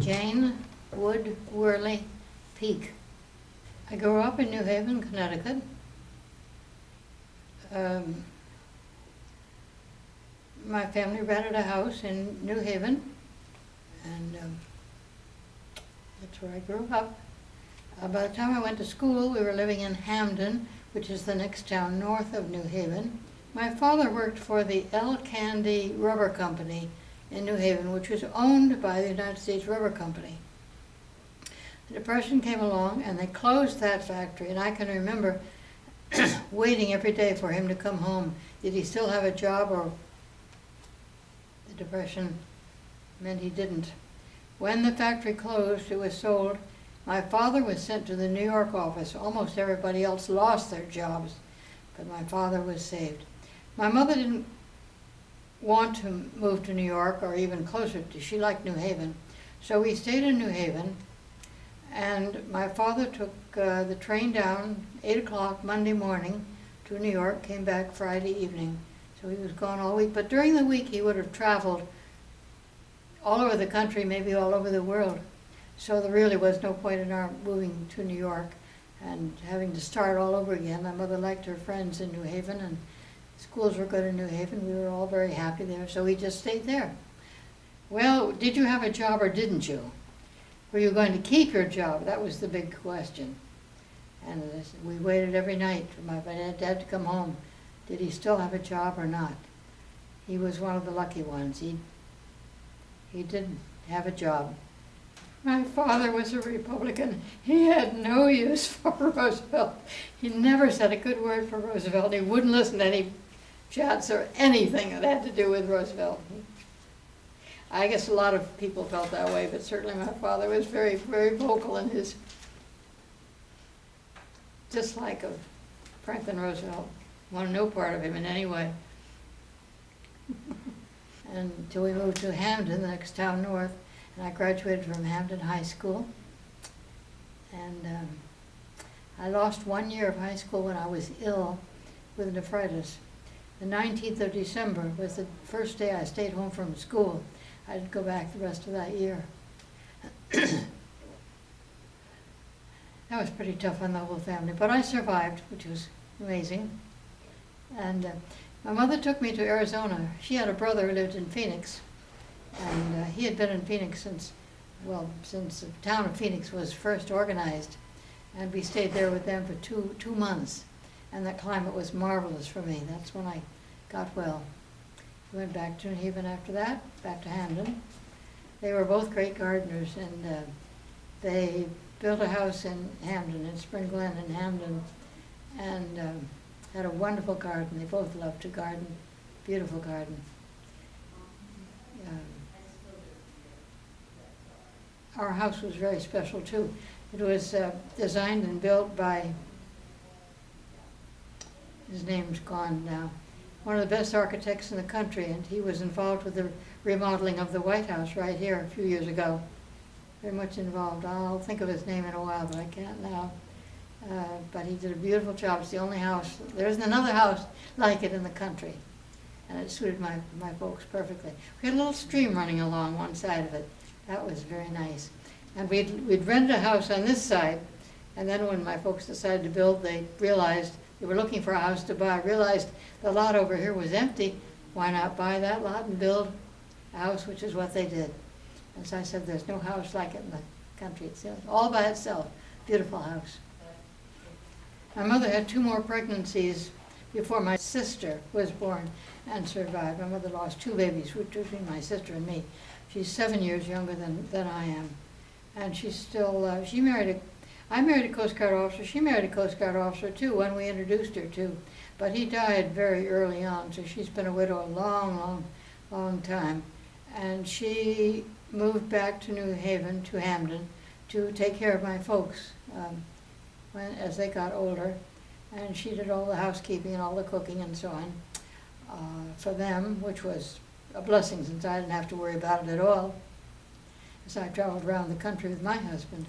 Jane Wood Worley Peak. I grew up in New Haven, Connecticut. My family rented a house in New Haven, and that's where I grew up. By the time I went to school, we were living in Hamden, which is the next town north of New Haven. My father worked for the El Candy Rubber Company in New Haven, which was owned by the United States Rubber Company. The Depression came along and they closed that factory, and I can remember waiting every day for him to come home. Did he still have a job, or the Depression meant he didn't? When the factory closed, it was sold. My father was sent to the New York office. Almost everybody else lost their jobs, but my father was saved. My mother didn't want to move to New York or even closer to, she liked New Haven. So we stayed in New Haven, and my father took the train down 8 o'clock Monday morning to New York, came back Friday evening. So he was gone all week, but during the week he would have traveled all over the country, maybe all over the world. So there really was no point in our moving to New York and having to start all over again. My mother liked her friends in New Haven, and schools were good in New Haven. We were all very happy there, so we just stayed there. Well, did you have a job or didn't you? Were you going to keep your job? That was the big question. And we waited every night for my dad to come home. Did he still have a job or not? He was one of the lucky ones. He didn't have a job. My father was a Republican. He had no use for Roosevelt. He never said a good word for Roosevelt. He wouldn't listen to any chats or anything that had to do with Roosevelt. I guess a lot of people felt that way, but certainly my father was very, very vocal in his dislike of Franklin Roosevelt. Wanted no part of him in any way. Until we moved to Hamden, the next town north, and I graduated from Hamden High School. And I lost 1 year of high school when I was ill with nephritis. The 19th of December was the first day I stayed home from school. I didn't go back the rest of that year. That was pretty tough on the whole family, but I survived, which was amazing. And my mother took me to Arizona. She had a brother who lived in Phoenix, and he had been in Phoenix since the town of Phoenix was first organized, and we stayed there with them for two months, and that climate was marvelous for me. That's when I got well. We went back to New Haven after that, back to Hamden. They were both great gardeners, and they built a house in Hamden, in Spring Glen in Hamden, and had a wonderful garden. They both loved to garden, beautiful garden. Our house was very special too. It was designed and built by, his name's gone now, one of the best architects in the country, and he was involved with the remodeling of the White House right here a few years ago. Very much involved. I'll think of his name in a while, but I can't now. But he did a beautiful job. It's the only house, there isn't another house like it in the country. And it suited my folks perfectly. We had a little stream running along one side of it. That was very nice. And we'd rented a house on this side, and then when my folks decided to build, they realized, they were looking for a house to buy, realized the lot over here was empty. Why not buy that lot and build a house, which is what they did. As I said, there's no house like it in the country. It's all by itself. Beautiful house. My mother had 2 more pregnancies before my sister was born and survived. My mother lost 2 babies between my sister and me. She's 7 years younger than I am. And she's still, I married a Coast Guard officer. She married a Coast Guard officer too, when we introduced her to. But he died very early on, so she's been a widow a long, long, long time. And she moved back to New Haven, to Hamden, to take care of my folks as they got older. And she did all the housekeeping and all the cooking and so on for them, which was a blessing since I didn't have to worry about it at all, as I traveled around the country with my husband.